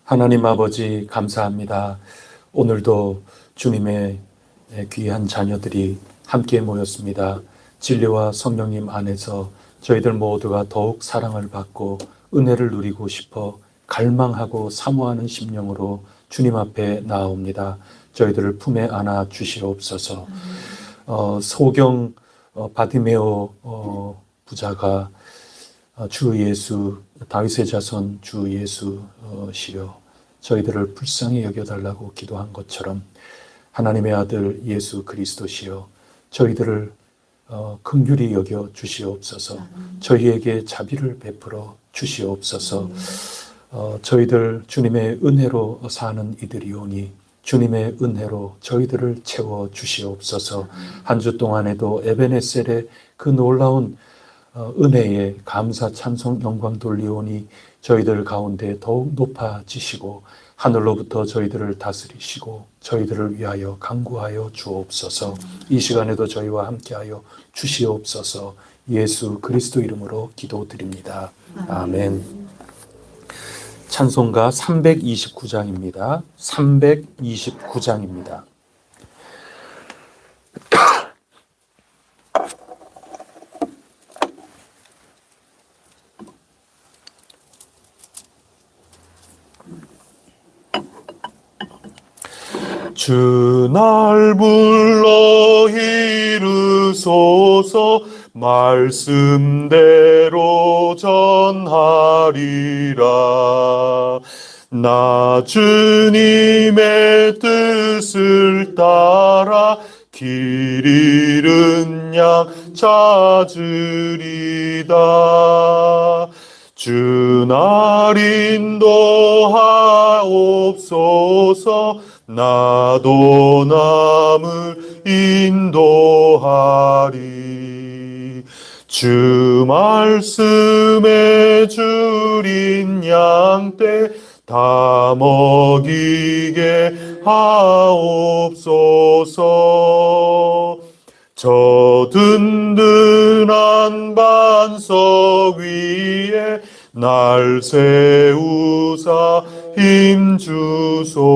하나님 아버지 감사합니다. 오늘도 주님의 귀한 자녀들이 함께 모였습니다. 진리와 성령님 안에서 저희들 모두가 더욱 사랑을 받고 은혜를 누리고 싶어 갈망하고 사모하는 심령으로 주님 앞에 나옵니다. 저희들을 품에 안아 주시옵소서. 소경 바디메오 부자가 주 예수, 다윗의 자손 주 예수시여 저희들을 불쌍히 여겨달라고 기도한 것처럼 하나님의 아들 예수 그리스도시여 저희들을 긍휼히 여겨 주시옵소서. 저희에게 자비를 베풀어 주시옵소서. 저희들 주님의 은혜로 사는 이들이오니 주님의 은혜로 저희들을 채워 주시옵소서. 한 주 동안에도 에베네셀의 그 놀라운 은혜에 감사 찬송 영광 돌리오니 저희들 가운데 더욱 높아지시고 하늘로부터 저희들을 다스리시고 저희들을 위하여 간구하여 주옵소서. 이 시간에도 저희와 함께하여 주시옵소서. 예수 그리스도 이름으로 기도드립니다. 아멘. 찬송가 329장입니다. 329장입니다. 주 날 불러 이르소서 말씀대로 전하리라. 나 주님의 뜻을 따라 길 잃은 양 찾으리다. 주 날 인도하옵소서. 나도 남을 인도하리. 주 말씀에 줄인 양떼 다 먹이게 하옵소서. 저 든든한 반석 위에 날 세우사 힘주소서.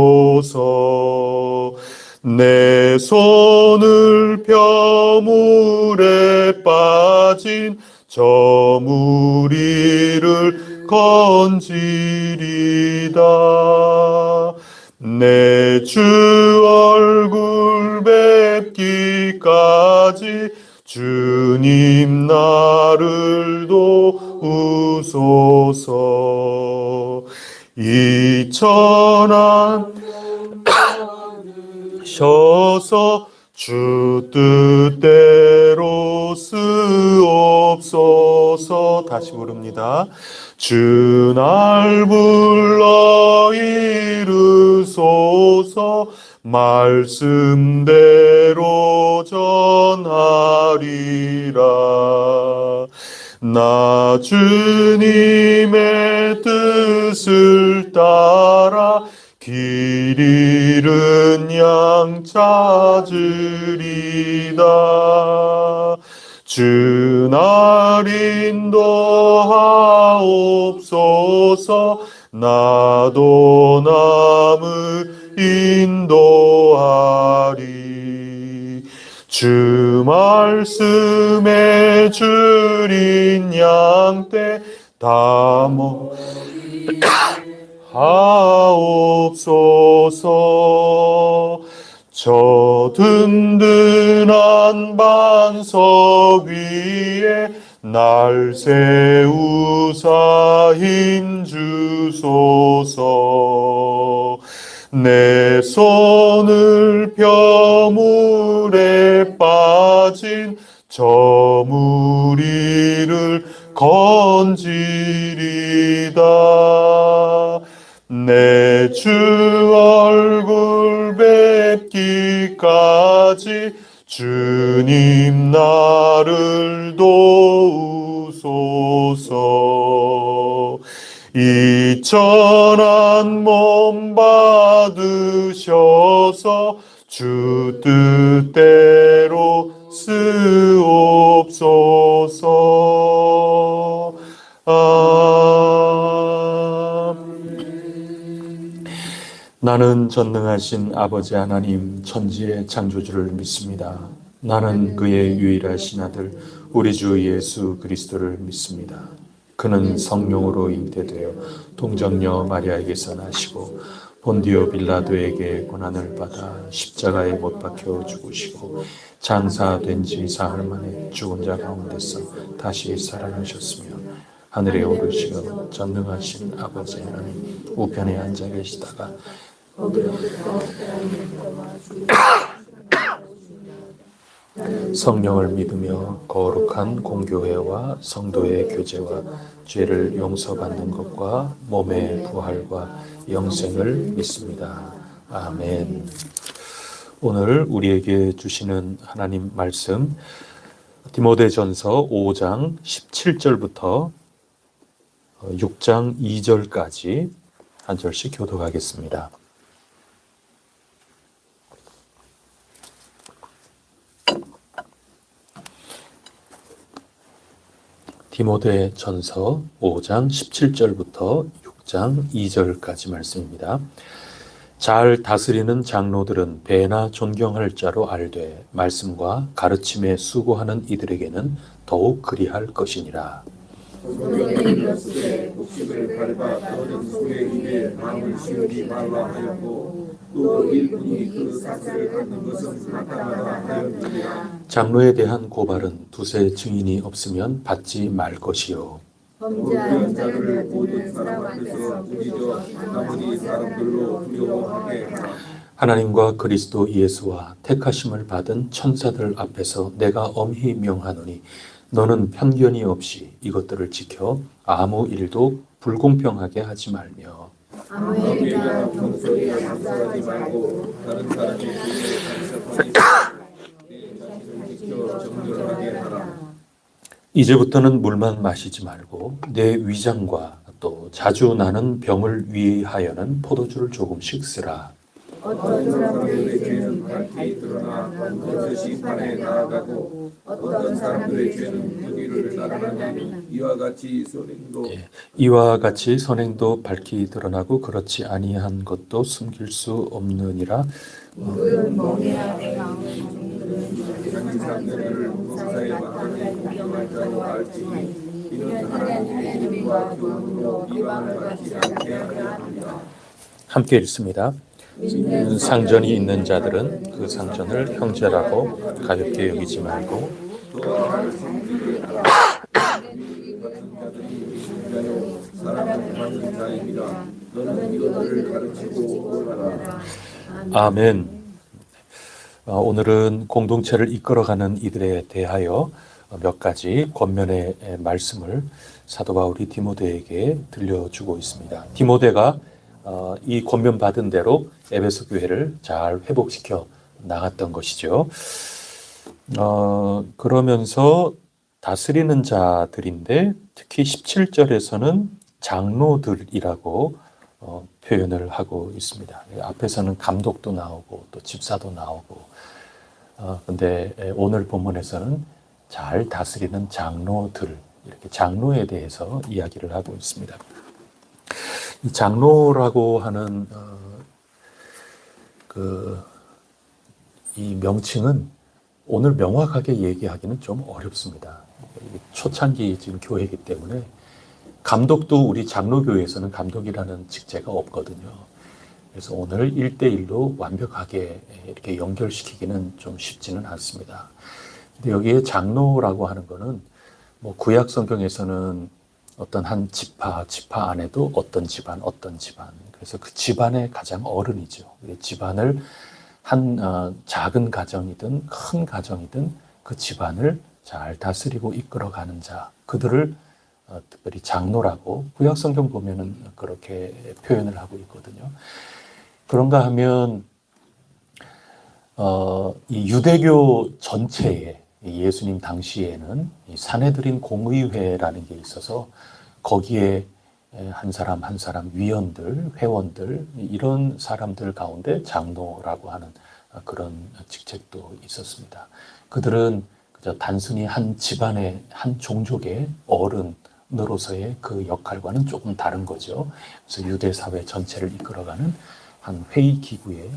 내 손을 벼물에 빠진 저 무리를 건지리다. 내 주 얼굴 뵙기까지 주님 나를 도우소서. 이천한 셔서 주 뜻대로 쓰옵소서. 다시 부릅니다. 주 날 불러 이르소서. 말씀대로 전하리라. 나 주님의 뜻을 따라 길 잃은 양 찾으리다. 주 날 인도하옵소서. 나도 남을 인도하리. 주 말씀에 줄인 양떼 다 하옵소서. 저 든든한 반석 위에 날 세우사 힘주소서. 내 손을 벼물에 빠진 저 무리를 건지리다. 내 주 얼굴 뵙기까지 주님 나를 도우소서. 이천한 몸 받으셔서 주 뜻대로 쓰옵소서. 아멘. 나는 전능하신 아버지 하나님 천지의 창조주를 믿습니다. 나는 그의 유일하신 아들 우리 주 예수 그리스도를 믿습니다. 그는 성령으로 잉태되어 동정녀 마리아에게서 나시고 본디오 빌라도에게 고난을 받아 십자가에 못 박혀 죽으시고 장사된 지 사흘 만에 죽은 자 가운데서 다시 살아나셨으며 하늘에 오르시어 전능하신 아버지 하나님 우편에 앉아 계시다가 성령을 믿으며 거룩한 공교회와 성도의 교제와 죄를 용서받는 것과 몸의 부활과 영생을 믿습니다. 아멘. 오늘 우리에게 주시는 하나님 말씀 디모데전서 5장 17절부터 6장 2절까지 한 절씩 교독하겠습니다. 디모데전서 5장 17절부터 6장 2절까지 말씀입니다. 잘 다스리는 장로들은 배나 존경할 자로 알되 말씀과 가르침에 수고하는 이들에게는 더욱 그리할 것이니라. 곡식을 밟아 떠든 소의 입에 마음을 씌우지 말라 하였고 또 일꾼이 그 삭슬을 갖는 것은 마땅하다 하였느니라. 장로에 대한 고발은 두세 증인이 없으면 받지 말 것이요. 범죄한 자를 모든 사람 앞에서 꾸짖어 나머지 사람들로 두려워하게 하라. 하나님과 그리스도 예수와 택하심을 받은 천사들 앞에서 내가 엄히 명하노니 너는 편견이 없이 이것들을 지켜 아무 일도 불공평하게 하지 말며 아무 일이나 경솔히 감사하지 말고 다른 사람의 죄에 간섭하지 말고 내 자신을 지켜 정결하게 하라. 이제부터는 물만 마시지 말고 내 위장과 또 자주 나는 병을 위하여는 포도주를 조금씩 쓰라. 어떤 사람들의 죄는 밝히 드러나 먼저 심판에 나아가고 어떤 사람들의 죄는 무기를 나타나니 이와 같이 선행도 밝히 드러나고 그렇지 아니한 것도 숨길 수 없느니라. 그는 멍해하게 마음을 자기 상대를 봉사에 맡겨낸 구경을 두려워할지니 이는 하나님의 이름과 교훈으로 비방을 받지 않게 하려 합니다. 함께 읽습니다. 상전이 있는 자들은 그 상전을 형제라고 가볍게 여기지 말고 아멘. 오늘은 공동체를 이끌어가는 이들에 대하여 몇 가지 권면의 말씀을 사도 바울이 디모데에게 들려주고 있습니다. 디모데가 이 권면 받은 대로 에베소 교회를 잘 회복시켜 나갔던 것이죠. 그러면서 다스리는 자들인데 특히 17절에서는 장로들이라고 표현을 하고 있습니다. 앞에서는 감독도 나오고 또 집사도 나오고 근데 오늘 본문에서는 잘 다스리는 장로들 이렇게 장로에 대해서 이야기를 하고 있습니다. 이 장로라고 하는 이 명칭은 오늘 명확하게 얘기하기는 좀 어렵습니다. 초창기 지금 교회이기 때문에 감독도 우리 장로교회에서는 감독이라는 직제가 없거든요. 그래서 오늘 1대1로 완벽하게 이렇게 연결시키기는 좀 쉽지는 않습니다. 근데 여기에 장로라고 하는 거는 뭐 구약 성경에서는 어떤 한 지파 안에도 어떤 집안. 그래서 그 집안의 가장 어른이죠. 집안을 한 작은 가정이든 큰 가정이든 그 집안을 잘 다스리고 이끌어가는 자, 그들을 특별히 장로라고 구약 성경 보면은 그렇게 표현을 하고 있거든요. 그런가 하면 이 유대교 전체에 예수님 당시에는 이 사내들인 공의회라는 게 있어서 거기에 한 사람 한 사람 위원들, 회원들 이런 사람들 가운데 장로라고 하는 그런 직책도 있었습니다. 그들은 그저 단순히 한 집안의 한 종족의 어른으로서의 그 역할과는 조금 다른 거죠. 그래서 유대 사회 전체를 이끌어가는 한 회의 기구의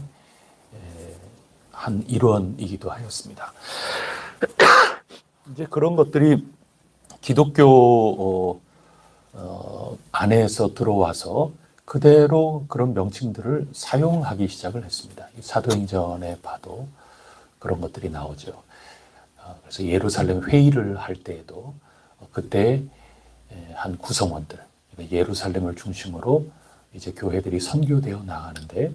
한 일원이기도 하였습니다. 이제 그런 것들이 기독교 안에서 들어와서 그대로 그런 명칭들을 사용하기 시작을 했습니다. 사도행전에 봐도 그런 것들이 나오죠. 그래서 예루살렘 회의를 할 때에도 그때 한 구성원들, 예루살렘을 중심으로 이제 교회들이 선교되어 나가는데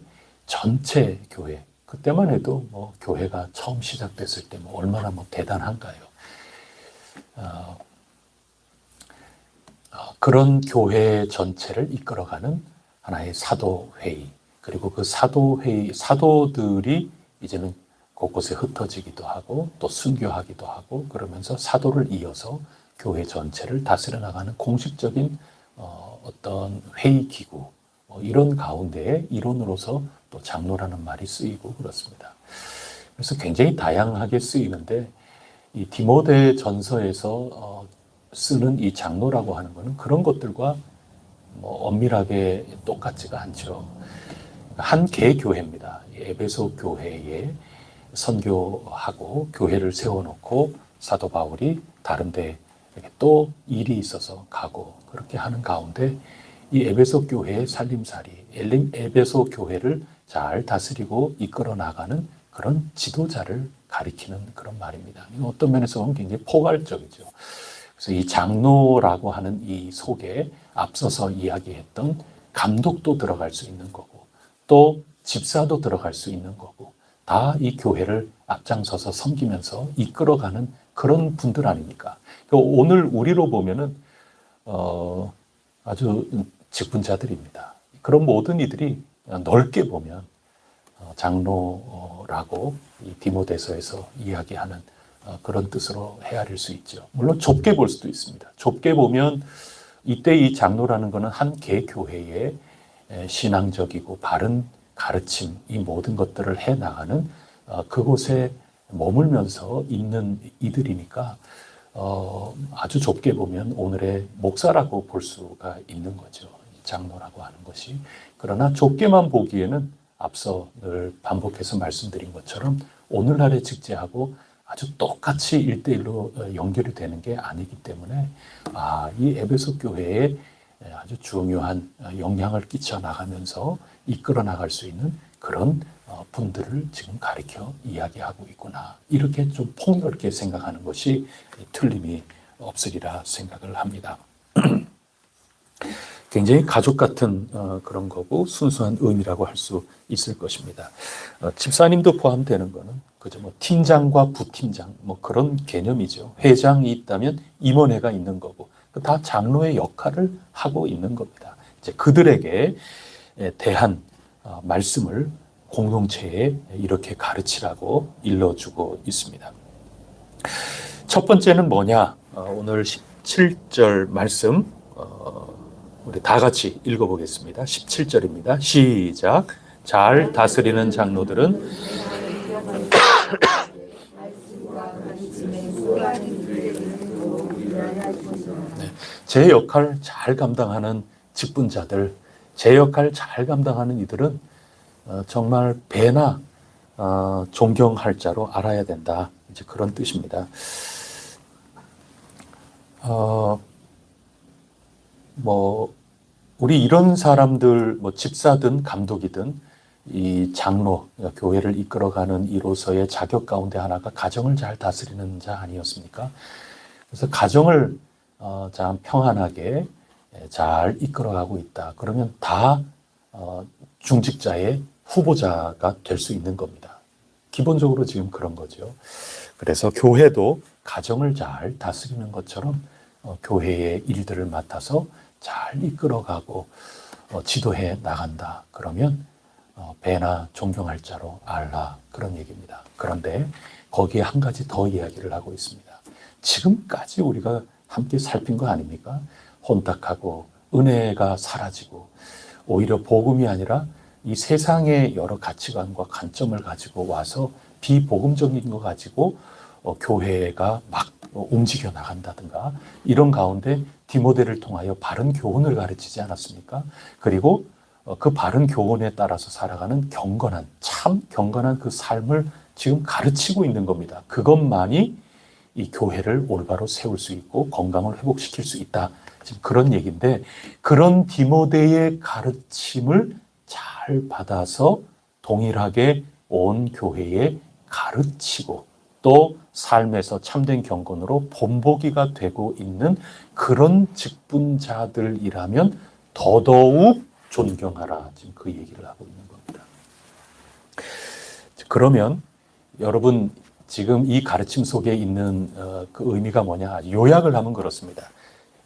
전체 교회, 그때만 해도 뭐 교회가 처음 시작됐을 때 뭐 얼마나 뭐 대단한가요? 그런 교회 전체를 이끌어가는 하나의 사도회의, 그리고 그 사도회의, 사도들이 이제는 곳곳에 흩어지기도 하고 또 순교하기도 하고 그러면서 사도를 이어서 교회 전체를 다스려 나가는 공식적인 어떤 회의 기구, 이런 가운데에 일원으로서 또 장로라는 말이 쓰이고 그렇습니다. 그래서 굉장히 다양하게 쓰이는데 이 디모데 전서에서 쓰는 이 장로라고 하는 것은 그런 것들과 뭐 엄밀하게 똑같지가 않죠. 한 개교회입니다. 에베소 교회에 선교하고 교회를 세워놓고 사도 바울이 다른데 또 일이 있어서 가고 그렇게 하는 가운데 이 에베소 교회의 살림살이, 에베소 교회를 잘 다스리고 이끌어 나가는 그런 지도자를 가리키는 그런 말입니다. 어떤 면에서 보면 굉장히 포괄적이죠. 그래서 이 장로라고 하는 이 속에 앞서서 이야기했던 감독도 들어갈 수 있는 거고 또 집사도 들어갈 수 있는 거고 다 이 교회를 앞장서서 섬기면서 이끌어가는 그런 분들 아닙니까? 오늘 우리로 보면은 아주 직분자들입니다. 그런 모든 이들이 넓게 보면 장로라고 이 디모데서에서 이야기하는 그런 뜻으로 헤아릴 수 있죠. 물론 좁게 볼 수도 있습니다. 좁게 보면 이때 이 장로라는 것은 한 개교회의 신앙적이고 바른 가르침, 이 모든 것들을 해나가는 그곳에 머물면서 있는 이들이니까 아주 좁게 보면 오늘의 목사라고 볼 수가 있는 거죠. 장로라고 하는 것이. 그러나 좁게만 보기에는 앞서 늘 반복해서 말씀드린 것처럼 오늘날의 직제하고 아주 똑같이 일대일로 연결이 되는 게 아니기 때문에 이 에베소 교회에 아주 중요한 영향을 끼쳐 나가면서 이끌어 나갈 수 있는 그런 분들을 지금 가리켜 이야기하고 있구나. 이렇게 좀 폭넓게 생각하는 것이 틀림이 없으리라 생각을 합니다. 굉장히 가족 같은 그런 거고 순수한 의미라고 할 수 있을 것입니다. 집사님도 포함되는 거는 그저 뭐 팀장과 부팀장 뭐 그런 개념이죠. 회장이 있다면 임원회가 있는 거고 다 장로의 역할을 하고 있는 겁니다. 이제 그들에게 대한 말씀을 공동체에 이렇게 가르치라고 일러주고 있습니다. 첫 번째는 뭐냐? 오늘 17절 말씀 우리 다 같이 읽어보겠습니다. 17절입니다. 시작. 잘 다스리는 장로들은 제 역할 잘 감당하는 직분자들, 제 역할 잘 감당하는 이들은 정말 배나 존경할 자로 알아야 된다. 이제 그런 뜻입니다. 우리 이런 사람들, 집사든 감독이든 이 장로, 교회를 이끌어가는 이로서의 자격 가운데 하나가 가정을 잘 다스리는 자 아니었습니까? 그래서 가정을 참 평안하게 잘 이끌어가고 있다. 그러면 다 중직자의 후보자가 될 수 있는 겁니다. 기본적으로 지금 그런 거죠. 그래서 교회도 가정을 잘 다스리는 것처럼 교회의 일들을 맡아서 잘 이끌어가고 지도해 나간다. 그러면 배나 존경할 자로 알라. 그런 얘기입니다. 그런데 거기에 한 가지 더 이야기를 하고 있습니다. 지금까지 우리가 함께 살핀 거 아닙니까? 혼탁하고 은혜가 사라지고 오히려 복음이 아니라 이 세상의 여러 가치관과 관점을 가지고 와서 비복음적인 거 가지고 교회가 막 움직여 나간다든가 이런 가운데 디모데를 통하여 바른 교훈을 가르치지 않았습니까? 그리고 그 바른 교훈에 따라서 살아가는 경건한, 참 경건한 그 삶을 지금 가르치고 있는 겁니다. 그것만이 이 교회를 올바로 세울 수 있고 건강을 회복시킬 수 있다. 지금 그런 얘기인데, 그런 디모데의 가르침을 잘 받아서 동일하게 온 교회에 가르치고 또 삶에서 참된 경건으로 본보기가 되고 있는 그런 직분자들이라면 더더욱 존경하라. 지금 그 얘기를 하고 있는 겁니다. 그러면 여러분 지금 이 가르침 속에 있는 그 의미가 뭐냐? 요약을 하면 그렇습니다.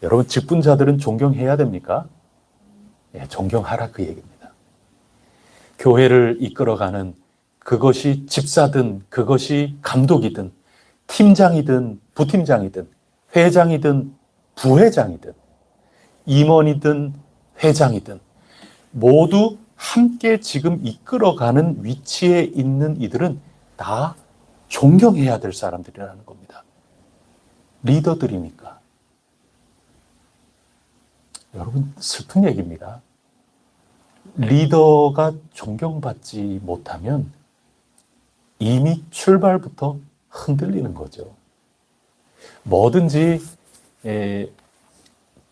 여러분 직분자들은 존경해야 됩니까? 예, 존경하라 그 얘기입니다. 교회를 이끌어가는 그것이 집사든 그것이 감독이든 팀장이든 부팀장이든 회장이든 부회장이든 임원이든 회장이든 모두 함께 지금 이끌어가는 위치에 있는 이들은 다 존경해야 될 사람들이라는 겁니다. 리더들이니까. 여러분 슬픈 얘기입니다. 리더가 존경받지 못하면 이미 출발부터 흔들리는 거죠. 뭐든지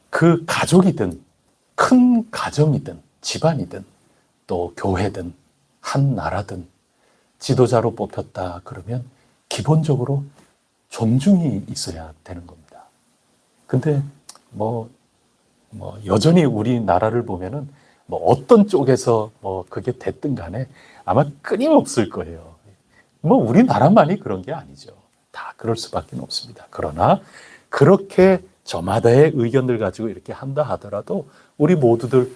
그 가족이든 큰 가정이든 집안이든 또 교회든 한 나라든 지도자로 뽑혔다 그러면 기본적으로 존중이 있어야 되는 겁니다. 근데 여전히 우리나라를 보면은 어떤 쪽에서 그게 됐든 간에 아마 끊임없을 거예요. 우리나라만이 그런 게 아니죠. 다 그럴 수밖에 없습니다. 그러나 그렇게 저마다의 의견들 가지고 이렇게 한다 하더라도 우리 모두들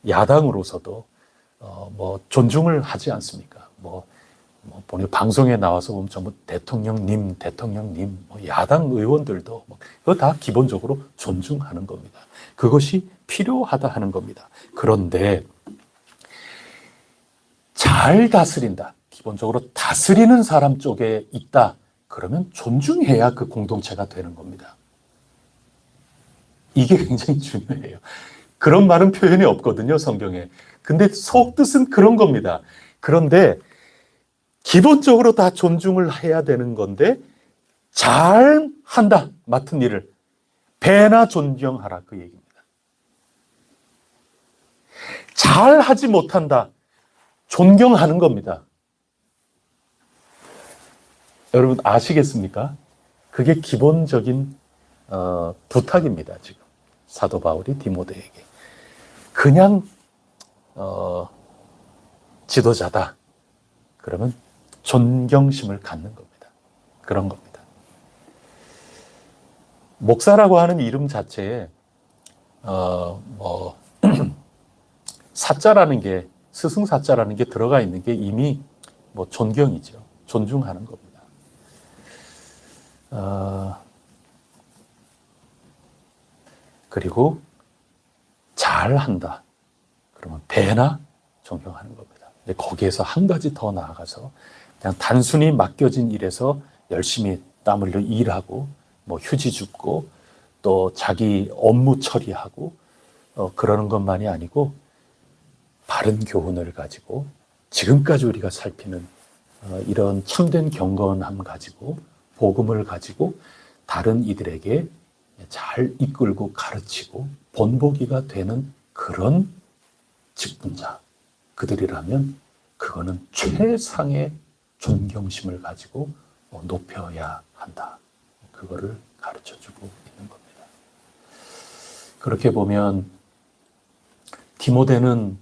야당으로서도 존중을 하지 않습니까? 방송에 나와서 보면 전부 대통령님, 야당 의원들도 그거 다 기본적으로 존중하는 겁니다. 그것이 필요하다 하는 겁니다. 그런데 잘 다스린다. 기본적으로 다스리는 사람 쪽에 있다. 그러면 존중해야 그 공동체가 되는 겁니다. 이게 굉장히 중요해요. 그런 말은 표현이 없거든요, 성경에. 근데 속뜻은 그런 겁니다. 그런데 기본적으로 다 존중을 해야 되는 건데 잘 한다, 맡은 일을. 배나 존경하라, 그 얘기입니다. 잘 하지 못한다, 존경하는 겁니다. 여러분 아시겠습니까? 그게 기본적인 부탁입니다. 지금 사도 바울이 디모데에게. 그냥 지도자다. 그러면 존경심을 갖는 겁니다. 그런 겁니다. 목사라고 하는 이름 자체에 사자라는 게, 스승사자라는 게 들어가 있는 게 이미 존경이죠. 존중하는 겁니다. 그리고 잘한다. 그러면 배나 존경하는 겁니다. 근데 거기에서 한 가지 더 나아가서 그냥 단순히 맡겨진 일에서 열심히 땀 흘려 일하고 휴지 줍고 또 자기 업무 처리하고 그러는 것만이 아니고 바른 교훈을 가지고 지금까지 우리가 살피는 이런 참된 경건함 가지고 복음을 가지고 다른 이들에게 잘 이끌고 가르치고 본보기가 되는 그런 직분자, 그들이라면 그거는 최상의 존경심을 가지고 높여야 한다. 그거를 가르쳐주고 있는 겁니다. 그렇게 보면 디모데는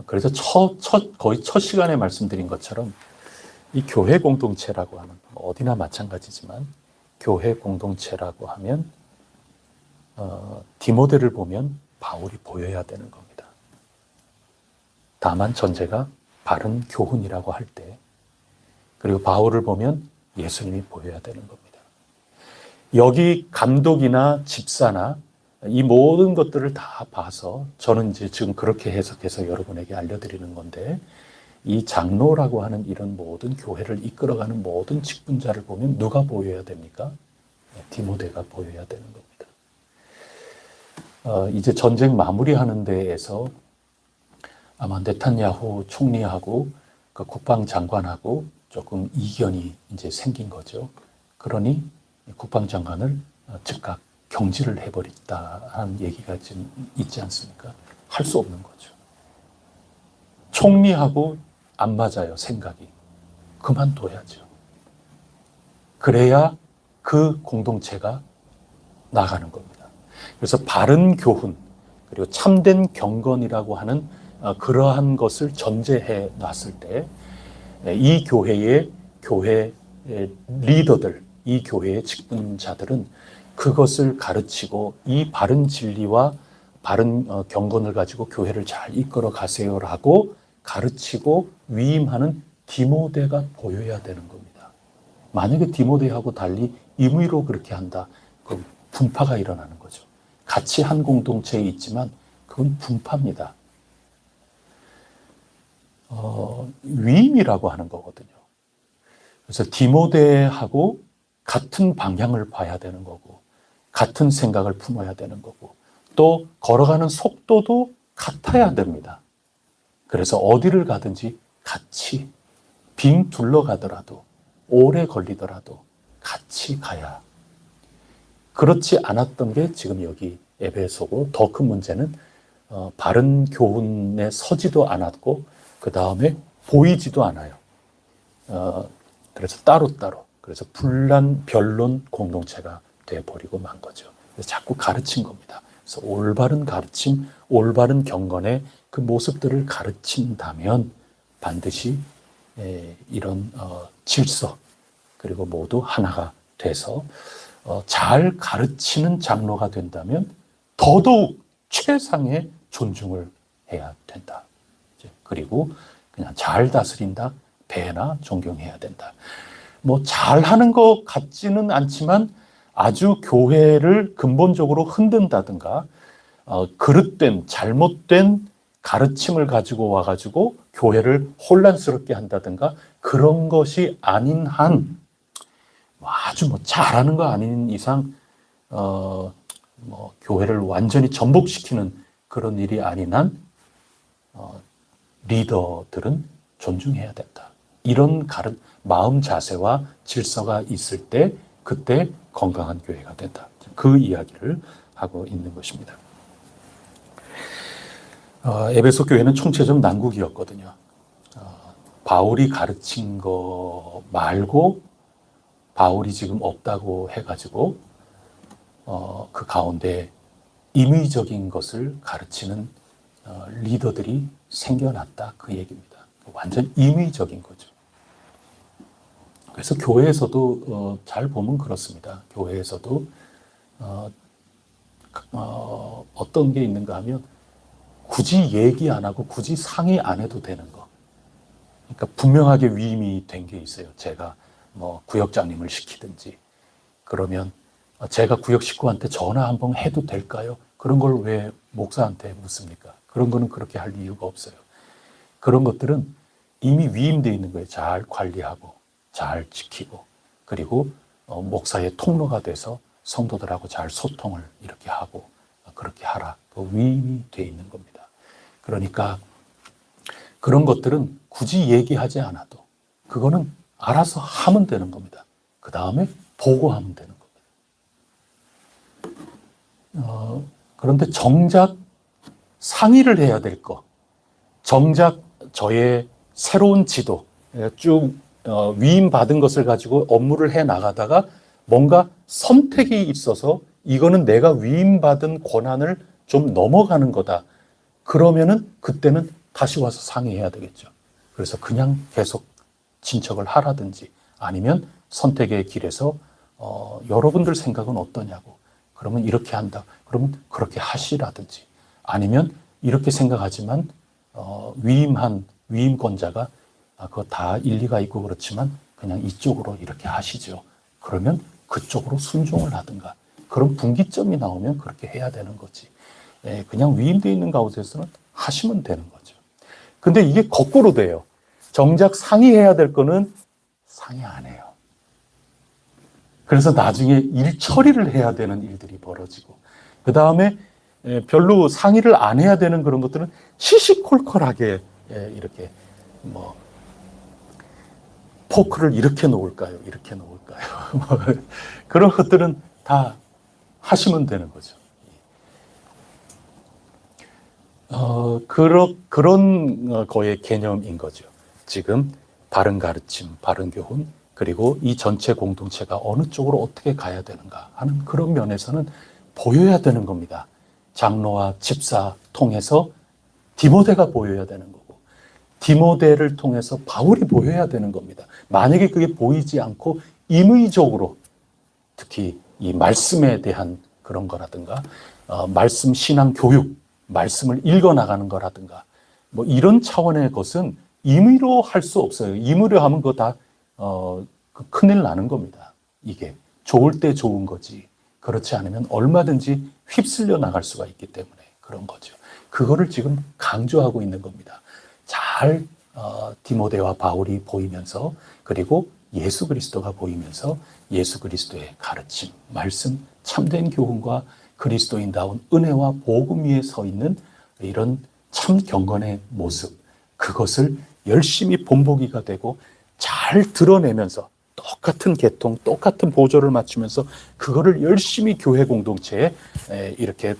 그래서 거의 첫 시간에 말씀드린 것처럼 이 교회 공동체라고 하는, 어디나 마찬가지지만 교회 공동체라고 하면 디모데를 보면 바울이 보여야 되는 겁니다. 다만 전제가 바른 교훈이라고 할 때, 그리고 바울을 보면 예수님이 보여야 되는 겁니다. 여기 감독이나 집사나 이 모든 것들을 다 봐서 저는 이제 지금 그렇게 해석해서 여러분에게 알려드리는 건데, 이 장로라고 하는 이런 모든 교회를 이끌어가는 모든 직분자를 보면 누가 보여야 됩니까? 디모데가 보여야 되는 겁니다. 이제 전쟁 마무리하는 데에서 아마 네탄야후 총리하고 그 국방장관하고 조금 이견이 이제 생긴 거죠. 그러니 국방장관을 즉각 경질을 해버렸다는 얘기가 지금 있지 않습니까? 할 수 없는 거죠. 총리하고 안 맞아요, 생각이. 그만둬야죠. 그래야 그 공동체가 나가는 겁니다. 그래서 바른 교훈, 그리고 참된 경건이라고 하는 그러한 것을 전제해 놨을 때, 이 교회의 교회 리더들, 이 교회의 직분자들은 그것을 가르치고 이 바른 진리와 바른 경건을 가지고 교회를 잘 이끌어 가세요라고 가르치고 위임하는 디모데가 보여야 되는 겁니다. 만약에 디모데하고 달리 임의로 그렇게 한다, 그럼 분파가 일어나는 거죠. 같이 한 공동체에 있지만 그건 분파입니다. 위임이라고 하는 거거든요. 그래서 디모데하고 같은 방향을 봐야 되는 거고, 같은 생각을 품어야 되는 거고, 또 걸어가는 속도도 같아야 됩니다. 그래서 어디를 가든지 같이 빙 둘러가더라도 오래 걸리더라도 같이 가야. 그렇지 않았던 게 지금 여기 에베소고, 더 큰 문제는 바른 교훈에 서지도 않았고 그 다음에 보이지도 않아요. 그래서 따로따로, 그래서 분란 변론 공동체가 돼버리고 만 거죠. 그래서 자꾸 가르친 겁니다. 그래서 올바른 가르침, 올바른 경건의 그 모습들을 가르친다면 반드시 이런 질서, 그리고 모두 하나가 돼서 잘 가르치는 장로가 된다면 더더욱 최상의 존중을 해야 된다. 그리고 그냥 잘 다스린다, 배나 존경해야 된다. 뭐 잘하는 것 같지는 않지만 아주 교회를 근본적으로 흔든다든가 그릇된 잘못된 가르침을 가지고 와가지고 교회를 혼란스럽게 한다든가 그런 것이 아닌 한 아주 뭐 잘하는 거 아닌 이상 뭐 교회를 완전히 전복시키는 그런 일이 아닌 한 리더들은 존중해야 된다. 이런 마음 자세와 질서가 있을 때 그때 건강한 교회가 된다. 그 이야기를 하고 있는 것입니다. 에베소 교회는 총체적 난국이었거든요. 바울이 가르친 거 말고 바울이 지금 없다고 해가지고 그 가운데 임의적인 것을 가르치는 리더들이 생겨났다, 그 얘기입니다. 완전 임의적인 거죠. 그래서 교회에서도 잘 보면 그렇습니다. 교회에서도 어떤 게 있는가 하면 굳이 얘기 안 하고 굳이 상의 안 해도 되는 거. 그러니까 분명하게 위임이 된 게 있어요. 제가 뭐 구역장님을 시키든지 그러면 제가 구역 식구한테 전화 한번 해도 될까요? 그런 걸 왜 목사한테 묻습니까? 그런 거는 그렇게 할 이유가 없어요. 그런 것들은 이미 위임되어 있는 거예요. 잘 관리하고 잘 지키고 그리고 목사의 통로가 돼서 성도들하고 잘 소통을 이렇게 하고 그렇게 하라. 그 위임이 되어 있는 겁니다. 그러니까 그런 것들은 굳이 얘기하지 않아도 그거는 알아서 하면 되는 겁니다. 그 다음에 보고하면 되는 겁니다. 그런데 정작 상의를 해야 될 거, 정작 저의 새로운 지도, 쭉 위임받은 것을 가지고 업무를 해 나가다가 뭔가 선택이 있어서 이거는 내가 위임받은 권한을 좀 넘어가는 거다. 그러면은 그때는 다시 와서 상의해야 되겠죠. 그래서 그냥 계속 진척을 하라든지 아니면 선택의 길에서 여러분들 생각은 어떠냐고. 그러면 이렇게 한다. 그러면 그렇게 하시라든지 아니면 이렇게 생각하지만 위임한 위임권자가 그거 다 일리가 있고 그렇지만 그냥 이쪽으로 이렇게 하시죠. 그러면 그쪽으로 순종을 하든가. 그런 분기점이 나오면 그렇게 해야 되는 거지. 그냥 위임되어 있는 가운데서는 하시면 되는 거죠. 근데 이게 거꾸로 돼요. 정작 상의해야 될 거는 상의 안 해요. 그래서 나중에 일 처리를 해야 되는 일들이 벌어지고 그 다음에 별로 상의를 안 해야 되는 그런 것들은 시시콜콜하게 이렇게 뭐 포크를 이렇게 놓을까요? 이렇게 놓을까요? 그런 것들은 다 하시면 되는 거죠. 그런 거의 개념인 거죠. 지금 바른 가르침, 바른 교훈, 그리고 이 전체 공동체가 어느 쪽으로 어떻게 가야 되는가 하는 그런 면에서는 보여야 되는 겁니다. 장로와 집사 통해서 디모데가 보여야 되는 거고, 디모데를 통해서 바울이 보여야 되는 겁니다. 만약에 그게 보이지 않고 임의적으로, 특히 이 말씀에 대한 그런 거라든가, 말씀 신앙 교육, 말씀을 읽어나가는 거라든가, 뭐 이런 차원의 것은 임의로 할 수 없어요. 임의로 하면 그거 다 큰일 나는 겁니다. 이게 좋을 때 좋은 거지, 그렇지 않으면 얼마든지 휩쓸려 나갈 수가 있기 때문에 그런 거죠. 그거를 지금 강조하고 있는 겁니다. 잘 디모데와 바울이 보이면서, 그리고 예수 그리스도가 보이면서 예수 그리스도의 가르침, 말씀, 참된 교훈과 그리스도인다운 은혜와 복음 위에 서 있는 이런 참 경건의 모습, 그것을 열심히 본보기가 되고 잘 드러내면서 똑같은 계통, 똑같은 보조를 맞추면서 그거를 열심히 교회 공동체에 이렇게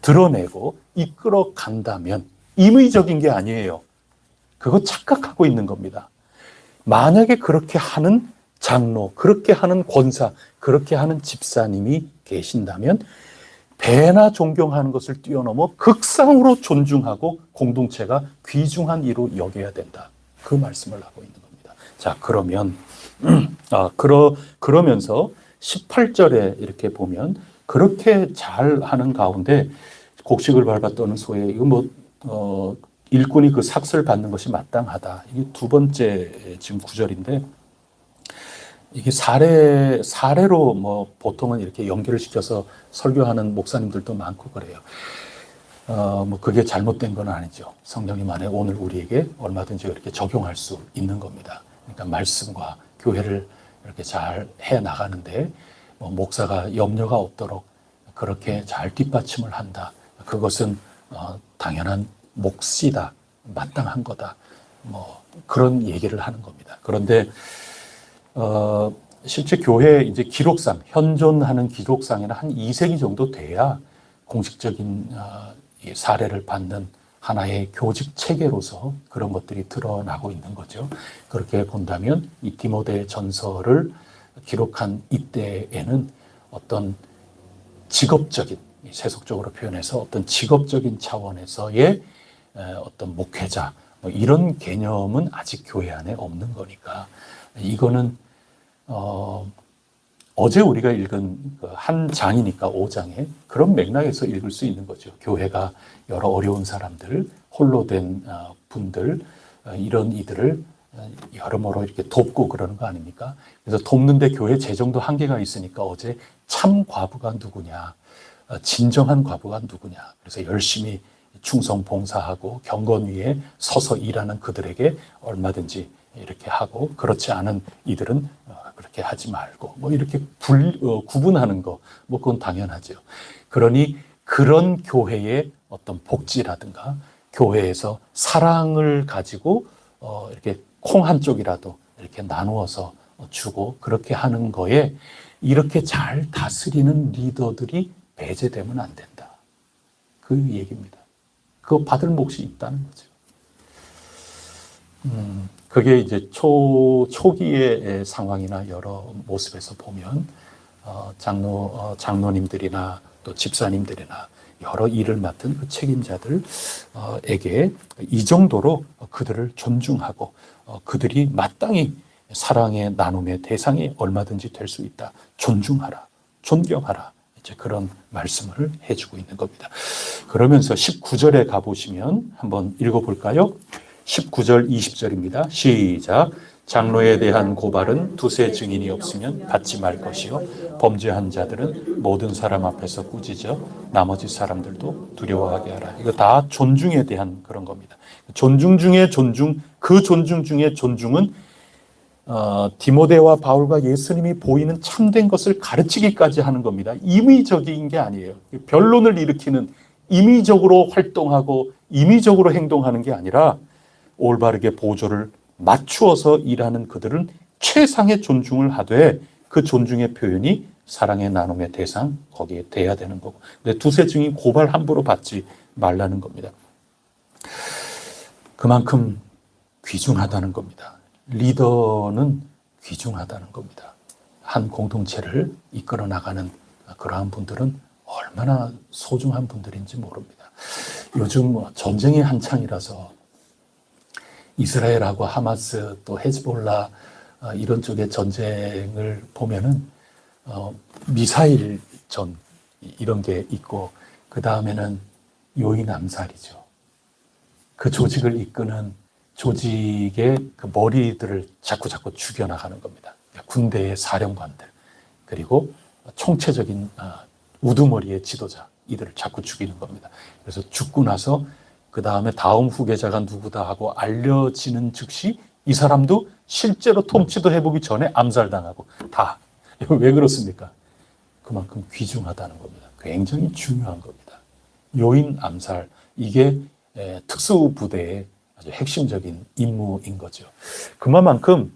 드러내고 이끌어 간다면, 임의적인 게 아니에요. 그거 착각하고 있는 겁니다. 만약에 그렇게 하는 장로, 그렇게 하는 권사, 그렇게 하는 집사님이 계신다면 배나 존경하는 것을 뛰어넘어 극상으로 존중하고 공동체가 귀중한 이로 여겨야 된다. 그 말씀을 하고 있는 겁니다. 자, 그러면 그러면서 18절에 이렇게 보면 그렇게 잘 하는 가운데 곡식을 밟아 떠는 소에, 이거 일꾼이 그 삭슬 받는 것이 마땅하다. 이게 두 번째 지금 구절인데, 이게 사례로 뭐 보통은 이렇게 연결을 시켜서 설교하는 목사님들도 많고 그래요. 뭐 그게 잘못된 건 아니죠. 성령님 안에 오늘 우리에게 얼마든지 이렇게 적용할 수 있는 겁니다. 그러니까 말씀과 교회를 이렇게 잘 해 나가는데 뭐 목사가 염려가 없도록 그렇게 잘 뒷받침을 한다. 그것은 당연한 몫이다, 마땅한 거다. 뭐 그런 얘기를 하는 겁니다. 그런데 실제 교회 이제 기록상, 현존하는 기록상에는 한 2세기 정도 돼야 공식적인 사례를 받는 하나의 교직 체계로서 그런 것들이 드러나고 있는 거죠. 그렇게 본다면 이 디모데 전서를 기록한 이때에는 어떤 직업적인, 세속적으로 표현해서 어떤 직업적인 차원에서의 어떤 목회자, 뭐 이런 개념은 아직 교회 안에 없는 거니까, 이거는 어제 우리가 읽은 한 장이니까 5장에 그런 맥락에서 읽을 수 있는 거죠. 교회가 여러 어려운 사람들, 홀로 된 분들, 이런 이들을 여러모로 이렇게 돕고 그러는 거 아닙니까? 그래서 돕는데 교회 재정도 한계가 있으니까 어제 참 과부가 누구냐, 진정한 과부가 누구냐, 그래서 열심히 충성 봉사하고 경건 위에 서서 일하는 그들에게 얼마든지 이렇게 하고, 그렇지 않은 이들은 그렇게 하지 말고, 뭐 이렇게 구분하는 거, 뭐 그건 당연하죠. 그러니 그런 교회의 어떤 복지라든가, 교회에서 사랑을 가지고 이렇게 콩 한 쪽이라도 이렇게 나누어서 주고, 그렇게 하는 거에 이렇게 잘 다스리는 리더들이 배제되면 안 된다. 그 얘기입니다. 그거 받을 몫이 있다는 거죠. 그게 이제 초기의 상황이나 여러 모습에서 보면 장로님들이나 또 집사님들이나 여러 일을 맡은 그 책임자들에게 이 정도로 그들을 존중하고 그들이 마땅히 사랑의 나눔의 대상이 얼마든지 될 수 있다. 존중하라, 존경하라. 이제 그런 말씀을 해주고 있는 겁니다. 그러면서 19절에 가보시면 한번 읽어볼까요? 19절, 20절입니다. 시작. 장로에 대한 고발은 두세 증인이 없으면 받지 말 것이요, 범죄한 자들은 모든 사람 앞에서 꾸짖어 나머지 사람들도 두려워하게 하라. 이거 다 존중에 대한 그런 겁니다. 존중 중에 존중, 그 존중 중에 존중은 디모데와 바울과 예수님이 보이는 참된 것을 가르치기까지 하는 겁니다. 임의적인 게 아니에요. 변론을 일으키는 임의적으로 활동하고 임의적으로 행동하는 게 아니라 올바르게 보조를 맞추어서 일하는 그들은 최상의 존중을 하되 그 존중의 표현이 사랑의 나눔의 대상 거기에 돼야 되는 거고. 근데 두세 증인 고발 함부로 받지 말라는 겁니다. 그만큼 귀중하다는 겁니다. 리더는 귀중하다는 겁니다. 한 공동체를 이끌어 나가는 그러한 분들은 얼마나 소중한 분들인지 모릅니다. 요즘 전쟁이 한창이라서 이스라엘하고 하마스 또 헤즈볼라 이런 쪽의 전쟁을 보면은 미사일 전 이런 게 있고 그 다음에는 요인 암살이죠. 그 조직을 이끄는 조직의 그 머리들을 자꾸 죽여나가는 겁니다. 군대의 사령관들 그리고 총체적인 우두머리의 지도자 이들을 자꾸 죽이는 겁니다. 그래서 죽고 나서 그 다음에 다음 후계자가 누구다 하고 알려지는 즉시 이 사람도 실제로 통치도 해보기 전에 암살당하고 다. 왜 그렇습니까? 그만큼 귀중하다는 겁니다. 굉장히 중요한 겁니다. 요인 암살 이게 특수부대의 아주 핵심적인 임무인 거죠. 그만큼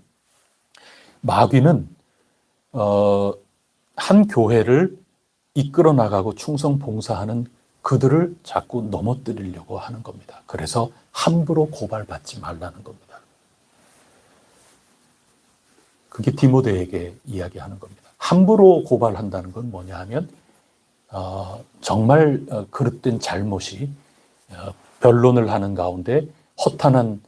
마귀는 한 교회를 이끌어 나가고 충성 봉사하는 그들을 자꾸 넘어뜨리려고 하는 겁니다. 그래서 함부로 고발받지 말라는 겁니다. 그게 디모데에게 이야기하는 겁니다. 함부로 고발한다는 건 뭐냐 하면 정말 그릇된 잘못이 변론을 하는 가운데 허탄한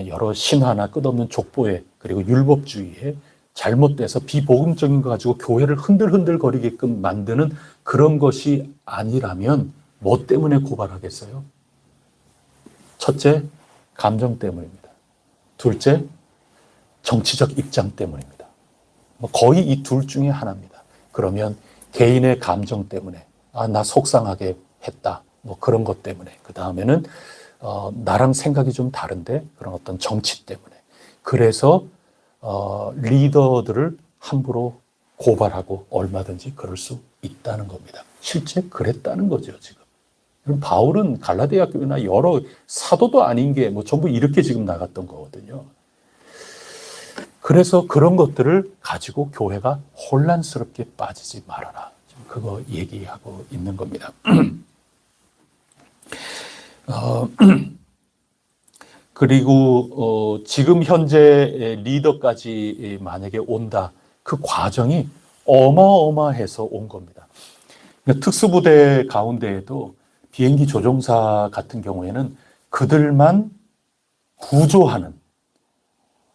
여러 신화나 끝없는 족보에 그리고 율법주의에 잘못돼서 비복음적인 거 가지고 교회를 흔들흔들거리게끔 만드는 그런 것이 아니라면 뭐 때문에 고발하겠어요? 첫째, 감정 때문입니다. 둘째, 정치적 입장 때문입니다. 거의 이 둘 중에 하나입니다. 그러면 개인의 감정 때문에 나 속상하게 했다. 그런 것 때문에 그 다음에는 나랑 생각이 좀 다른데 그런 어떤 정치 때문에 그래서 리더들을 함부로 고발하고 얼마든지 그럴 수 있다는 겁니다. 실제 그랬다는 거죠 지금. 그럼 바울은 갈라디아 교회나 여러 사도도 아닌 게 전부 이렇게 지금 나갔던 거거든요. 그래서 그런 것들을 가지고 교회가 혼란스럽게 빠지지 말아라. 지금 그거 얘기하고 있는 겁니다. 그리고 지금 현재 리더까지 만약에 온다. 그 과정이 어마어마해서 온 겁니다. 특수부대 가운데에도 비행기 조종사 같은 경우에는 그들만 구조하는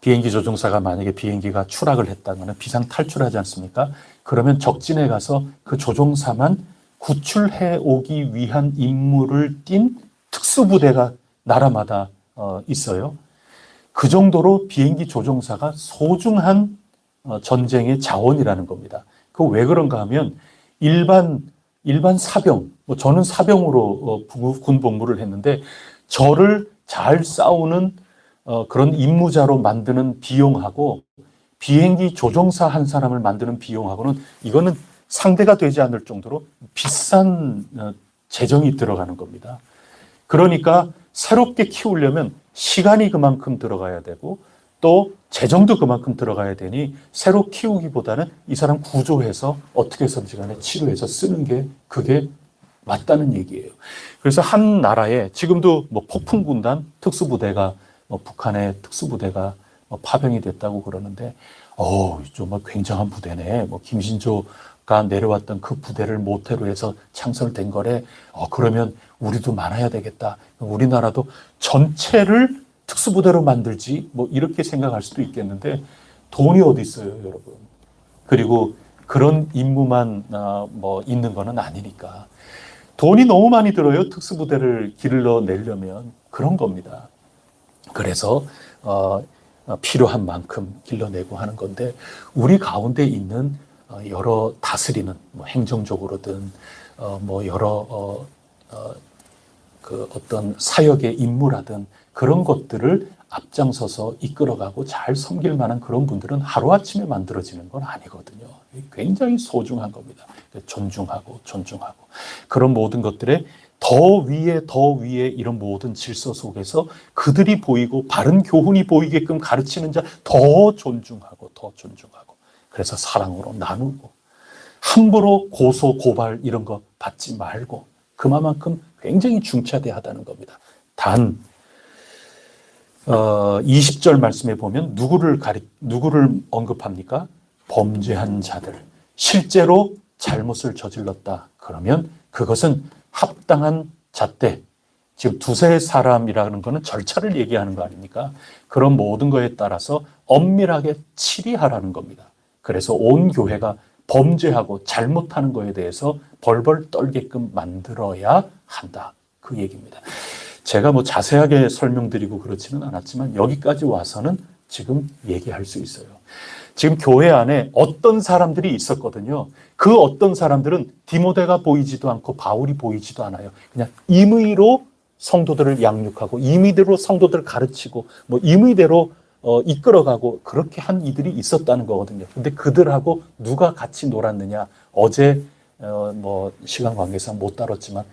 비행기 조종사가 만약에 비행기가 추락을 했다거나 비상 탈출하지 않습니까? 그러면 적진에 가서 그 조종사만 구출해 오기 위한 임무를 띈 특수부대가 나라마다 있어요. 그 정도로 비행기 조종사가 소중한 전쟁의 자원이라는 겁니다. 그 왜 그런가 하면 일반 사병, 저는 사병으로 군 복무를 했는데 저를 잘 싸우는 그런 임무자로 만드는 비용하고 비행기 조종사 한 사람을 만드는 비용하고는 이거는 상대가 되지 않을 정도로 비싼 재정이 들어가는 겁니다. 그러니까 새롭게 키우려면 시간이 그만큼 들어가야 되고 또 재정도 그만큼 들어가야 되니 새로 키우기보다는 이 사람 구조해서 어떻게 해서든지 간에 치료해서 쓰는 게 그게 맞다는 얘기예요. 그래서 한 나라에 지금도 폭풍군단 특수부대가 북한의 특수부대가 파병이 됐다고 그러는데 정말 굉장한 부대네. 김신조가 내려왔던 그 부대를 모태로 해서 창설된 거래. 그러면 우리도 많아야 되겠다. 우리나라도 전체를 특수부대로 만들지 이렇게 생각할 수도 있겠는데 돈이 어디 있어요, 여러분. 그리고 그런 임무만 있는 거는 아니니까. 돈이 너무 많이 들어요. 특수부대를 길러내려면. 그런 겁니다. 그래서 필요한 만큼 길러내고 하는 건데 우리 가운데 있는 여러 다스리는 행정적으로든 여러 그 어떤 사역의 임무라든 그런 것들을 앞장서서 이끌어가고 잘 섬길 만한 그런 분들은 하루아침에 만들어지는 건 아니거든요. 굉장히 소중한 겁니다. 존중하고 존중하고 그런 모든 것들에 더 위에 이런 모든 질서 속에서 그들이 보이고 바른 교훈이 보이게끔 가르치는 자 더 존중하고 더 존중하고 그래서 사랑으로 나누고 함부로 고소 고발 이런 거 받지 말고 그만큼 굉장히 중차대하다는 겁니다. 단 20절 말씀에 보면 누구를 언급합니까? 범죄한 자들. 실제로 잘못을 저질렀다. 그러면 그것은 합당한 잣대. 지금 두세 사람이라는 것은 절차를 얘기하는 거 아닙니까? 그런 모든 거에 따라서 엄밀하게 치리하라는 겁니다. 그래서 온 교회가 범죄하고 잘못하는 거에 대해서 벌벌 떨게끔 만들어야 한다. 그 얘기입니다. 제가 뭐 자세하게 설명드리고 그렇지는 않았지만 여기까지 와서는 지금 얘기할 수 있어요. 지금 교회 안에 어떤 사람들이 있었거든요. 그 어떤 사람들은 디모데가 보이지도 않고 바울이 보이지도 않아요. 그냥 임의로 성도들을 양육하고 임의대로 성도들을 가르치고 뭐 임의대로 이끌어가고 그렇게 한 이들이 있었다는 거거든요. 근데 그들하고 누가 같이 놀았느냐? 어제 뭐 시간 관계상 못 다뤘지만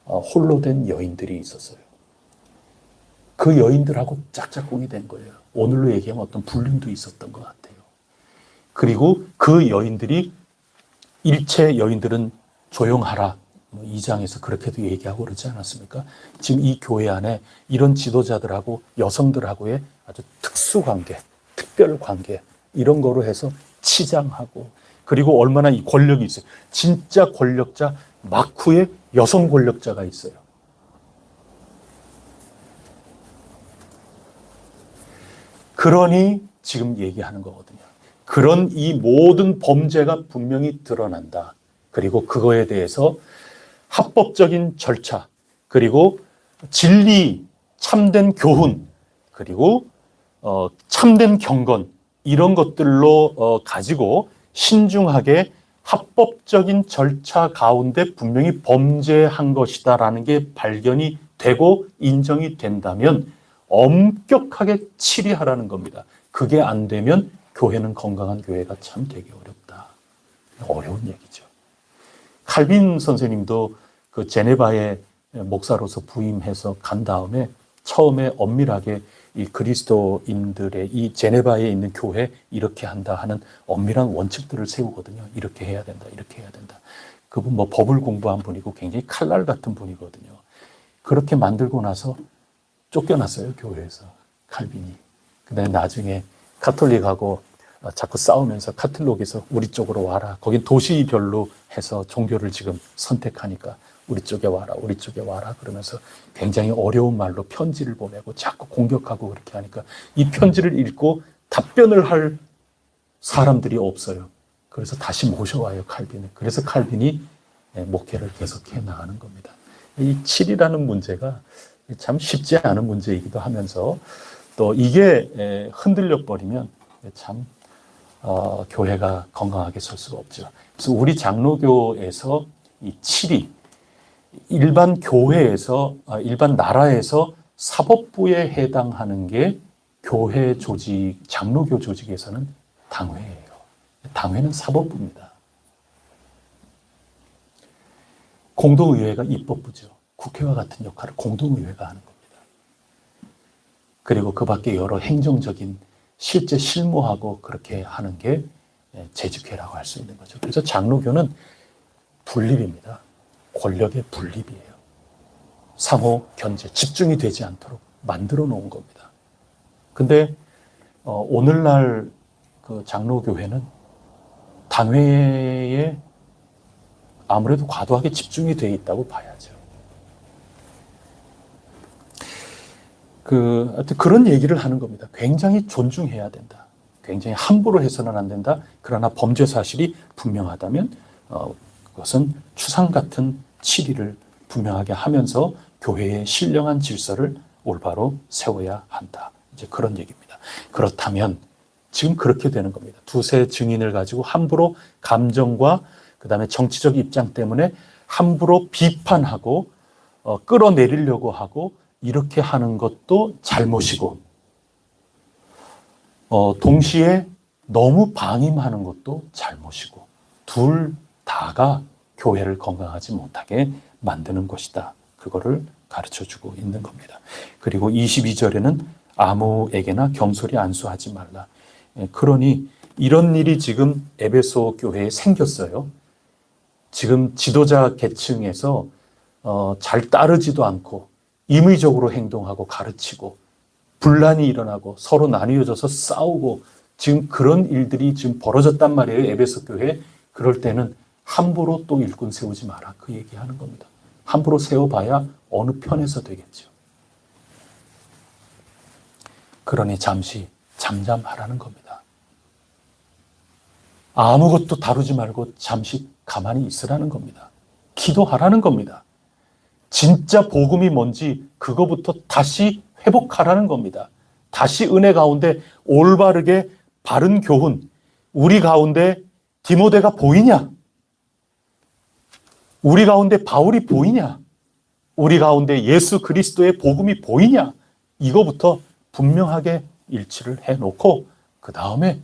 홀로 된 여인들이 있었어요. 그 여인들하고 짝짝꿍이 된 거예요. 오늘로 얘기하면 어떤 불륜도 있었던 것 같아요. 그리고 그 여인들이 일체 여인들은 조용하라. 2장에서 그렇게도 얘기하고 그러지 않았습니까? 지금 이 교회 안에 이런 지도자들하고 여성들하고의 아주 특수관계, 특별관계 이런 거로 해서 치장하고 그리고 얼마나 이 권력이 있어요. 진짜 권력자 막후에 여성 권력자가 있어요. 그러니 지금 얘기하는 거거든요. 그런 이 모든 범죄가 분명히 드러난다. 그리고 그거에 대해서 합법적인 절차, 그리고 진리, 참된 교훈, 그리고 참된 경건 이런 것들로 가지고 신중하게 합법적인 절차 가운데 분명히 범죄한 것이다라는 게 발견이 되고 인정이 된다면 엄격하게 치리하라는 겁니다. 그게 안 되면 교회는 건강한 교회가 참 되게 어렵다. 어려운 얘기죠. 칼빈 선생님도 그 제네바에 목사로서 부임해서 간 다음에 처음에 엄밀하게 이 그리스도인들의 이 제네바에 있는 교회 이렇게 한다 하는 엄밀한 원칙들을 세우거든요. 이렇게 해야 된다. 이렇게 해야 된다. 그분 뭐 법을 공부한 분이고 굉장히 칼날 같은 분이거든요. 그렇게 만들고 나서 쫓겨났어요. 교회에서. 칼빈이. 그다음에 나중에 카톨릭하고 자꾸 싸우면서 카톨릭에서 우리 쪽으로 와라. 거긴 도시별로 해서 종교를 지금 선택하니까 우리 쪽에 와라. 우리 쪽에 와라. 그러면서 굉장히 어려운 말로 편지를 보내고 자꾸 공격하고 그렇게 하니까 이 편지를 읽고 답변을 할 사람들이 없어요. 그래서 다시 모셔와요. 칼빈을. 그래서 칼빈이 목회를 계속해 나가는 겁니다. 이 칠이라는 문제가 참 쉽지 않은 문제이기도 하면서 또 이게 흔들려 버리면 참 교회가 건강하게 설 수가 없죠. 그래서 우리 장로교에서 이 칠이 일반 교회에서 일반 나라에서 사법부에 해당하는 게 교회 조직, 장로교 조직에서는 당회예요. 당회는 사법부입니다. 공동의회가 입법부죠. 국회와 같은 역할을 공동의회가 하는 겁니다. 그리고 그 밖에 여러 행정적인 실제 실무하고 그렇게 하는 게 재직회라고 할 수 있는 거죠. 그래서 장로교는 분립입니다. 권력의 분립이에요. 상호 견제, 집중이 되지 않도록 만들어 놓은 겁니다. 근데 오늘날 그 장로교회는 당회에 아무래도 과도하게 집중이 되어 있다고 봐야죠. 하여튼 그런 얘기를 하는 겁니다. 굉장히 존중해야 된다. 굉장히 함부로 해서는 안 된다. 그러나 범죄 사실이 분명하다면 그것은 추상 같은 치리를 분명하게 하면서 교회의 신령한 질서를 올바로 세워야 한다. 이제 그런 얘기입니다. 그렇다면 지금 그렇게 되는 겁니다. 두세 증인을 가지고 함부로 감정과 그다음에 정치적 입장 때문에 함부로 비판하고 끌어내리려고 하고 이렇게 하는 것도 잘못이고 동시에 너무 방임하는 것도 잘못이고 둘 다가 교회를 건강하지 못하게 만드는 것이다. 그거를 가르쳐주고 있는 겁니다. 그리고 22절에는 아무에게나 경솔히 안수하지 말라. 그러니 이런 일이 지금 에베소 교회에 생겼어요. 지금 지도자 계층에서 잘 따르지도 않고 임의적으로 행동하고 가르치고 분란이 일어나고 서로 나뉘어져서 싸우고 지금 그런 일들이 지금 벌어졌단 말이에요. 에베소 교회. 그럴 때는 함부로 또 일꾼 세우지 마라. 그 얘기하는 겁니다. 함부로 세워봐야 어느 편에서 되겠죠. 그러니 잠시 잠잠하라는 겁니다. 아무것도 다루지 말고 잠시 가만히 있으라는 겁니다. 기도하라는 겁니다. 진짜 복음이 뭔지 그거부터 다시 회복하라는 겁니다. 다시 은혜 가운데 올바르게 바른 교훈, 우리 가운데 디모데가 보이냐? 우리 가운데 바울이 보이냐? 우리 가운데 예수 그리스도의 복음이 보이냐? 이거부터 분명하게 일치를 해놓고 그 다음에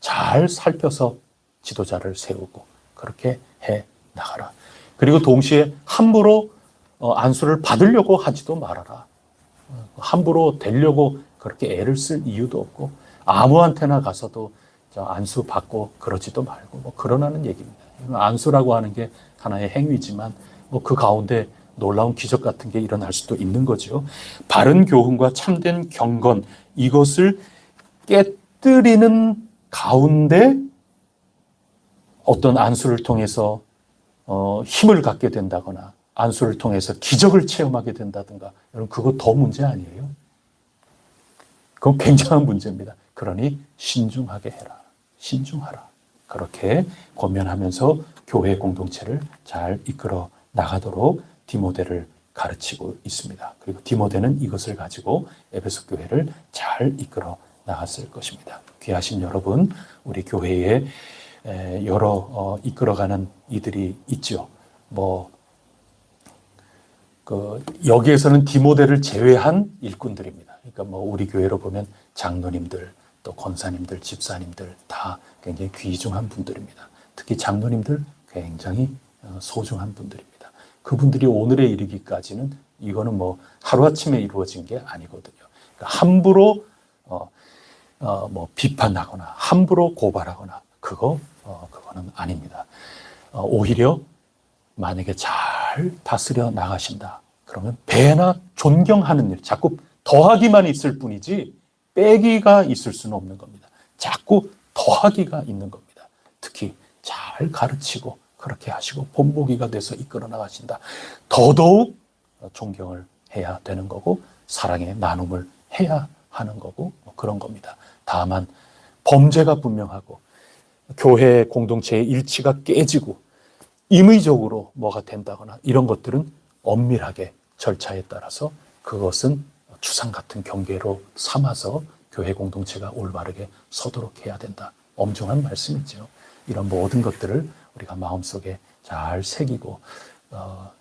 잘 살펴서 지도자를 세우고 그렇게 해 나가라. 그리고 동시에 함부로 안수를 받으려고 하지도 말아라. 함부로 되려고 그렇게 애를 쓸 이유도 없고 아무한테나 가서도 안수 받고 그러지도 말고 뭐 그러라는 얘기입니다. 안수라고 하는 게 하나의 행위지만 뭐 그 가운데 놀라운 기적 같은 게 일어날 수도 있는 거죠. 바른 교훈과 참된 경건 이것을 깨뜨리는 가운데 어떤 안수를 통해서 힘을 갖게 된다거나 안수를 통해서 기적을 체험하게 된다든가 여러분 그거 더 문제 아니에요? 그건 굉장한 문제입니다. 그러니 신중하게 해라. 신중하라. 그렇게 권면하면서 교회 공동체를 잘 이끌어 나가도록 디모데를 가르치고 있습니다. 그리고 디모데는 이것을 가지고 에베소 교회를 잘 이끌어 나갔을 것입니다. 귀하신 여러분, 우리 교회에 여러 이끌어가는 이들이 있죠. 여기에서는 디모데를 제외한 일꾼들입니다. 그러니까 우리 교회로 보면 장로님들, 또 권사님들, 집사님들 다 굉장히 귀중한 분들입니다. 특히 장로님들 굉장히 소중한 분들입니다. 그분들이 오늘에 이르기까지는 이거는 하루아침에 이루어진 게 아니거든요. 그러니까 함부로 비판하거나 함부로 고발하거나 그거는 아닙니다. 오히려 만약에 잘 다스려 나가신다. 그러면 배나 존경하는 일, 자꾸 더하기만 있을 뿐이지 빼기가 있을 수는 없는 겁니다. 자꾸 더하기가 있는 겁니다. 특히 잘 가르치고 그렇게 하시고 본보기가 돼서 이끌어 나가신다. 더더욱 존경을 해야 되는 거고 사랑의 나눔을 해야 하는 거고 그런 겁니다. 다만 범죄가 분명하고 교회 공동체의 일치가 깨지고 임의적으로 뭐가 된다거나 이런 것들은 엄밀하게 절차에 따라서 그것은 추상 같은 경계로 삼아서 교회 공동체가 올바르게 서도록 해야 된다. 엄중한 말씀이죠. 이런 모든 것들을 우리가 마음속에 잘 새기고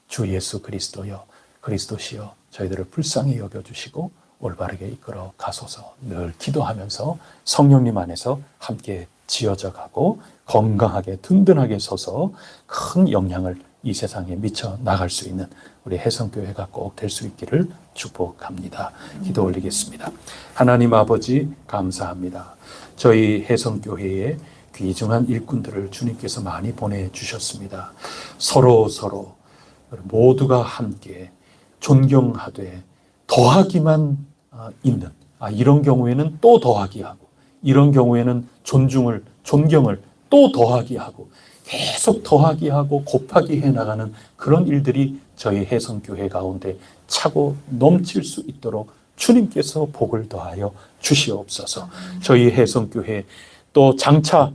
주 예수 그리스도여 그리스도시여 저희들을 불쌍히 여겨주시고 올바르게 이끌어 가소서 늘 기도하면서 성령님 안에서 함께 지어져 가고 건강하게 든든하게 서서 큰 영향을 이 세상에 미쳐 나갈 수 있는 우리 혜성교회가 꼭 될 수 있기를 축복합니다. 기도 올리겠습니다. 하나님 아버지 감사합니다. 저희 혜성교회에 귀중한 일꾼들을 주님께서 많이 보내주셨습니다. 서로 모두가 함께 존경하되 더하기만 있는 이런 경우에는 또 더하기 하고 이런 경우에는 존경을 또 더하기 하고 계속 더하기 하고 곱하기 해나가는 그런 일들이 저희 혜성교회 가운데 차고 넘칠 수 있도록 주님께서 복을 더하여 주시옵소서. 저희 혜성교회 또 장차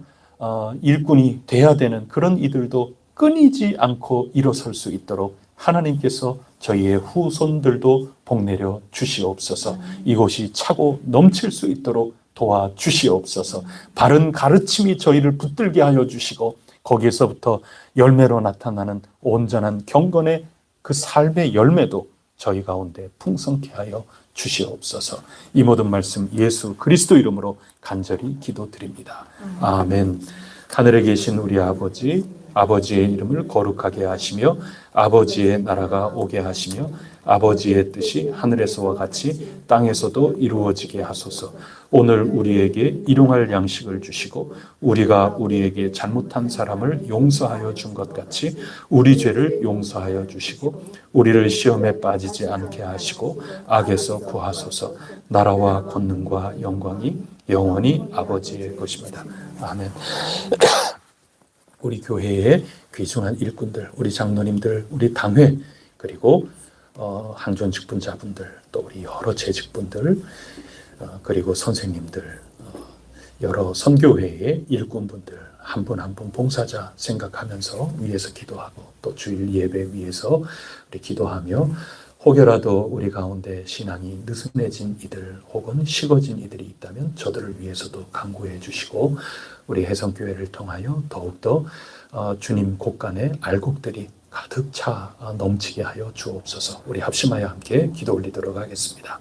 일꾼이 돼야 되는 그런 이들도 끊이지 않고 일어설 수 있도록 하나님께서 저희의 후손들도 복내려 주시옵소서. 이곳이 차고 넘칠 수 있도록 도와주시옵소서. 바른 가르침이 저희를 붙들게 하여 주시고 거기에서부터 열매로 나타나는 온전한 경건의 그 삶의 열매도 저희 가운데 풍성케 하여 주시옵소서. 이 모든 말씀 예수 그리스도 이름으로 간절히 기도드립니다. 아멘. 하늘에 계신 우리 아버지, 아버지의 이름을 거룩하게 하시며 아버지의 나라가 오게 하시며 아버지의 뜻이 하늘에서와 같이 땅에서도 이루어지게 하소서. 오늘 우리에게 일용할 양식을 주시고 우리가 우리에게 잘못한 사람을 용서하여 준 것 같이 우리 죄를 용서하여 주시고 우리를 시험에 빠지지 않게 하시고 악에서 구하소서. 나라와 권능과 영광이 영원히 아버지의 것입니다. 아멘. 우리 교회의 귀중한 일꾼들, 우리 장로님들, 우리 당회, 그리고 항존 직분자분들, 또 우리 여러 재직분들, 그리고 선생님들, 여러 선교회의 일꾼분들 한 분 한 분 봉사자 생각하면서 위에서 기도하고 또 주일 예배 위해서 우리 기도하며 혹여라도 우리 가운데 신앙이 느슨해진 이들 혹은 식어진 이들이 있다면 저들을 위해서도 간구해 주시고 우리 혜성교회를 통하여 더욱더 주님 곳간에 알곡들이 가득 차 넘치게 하여 주옵소서. 우리 합심하여 함께 기도 올리도록 하겠습니다.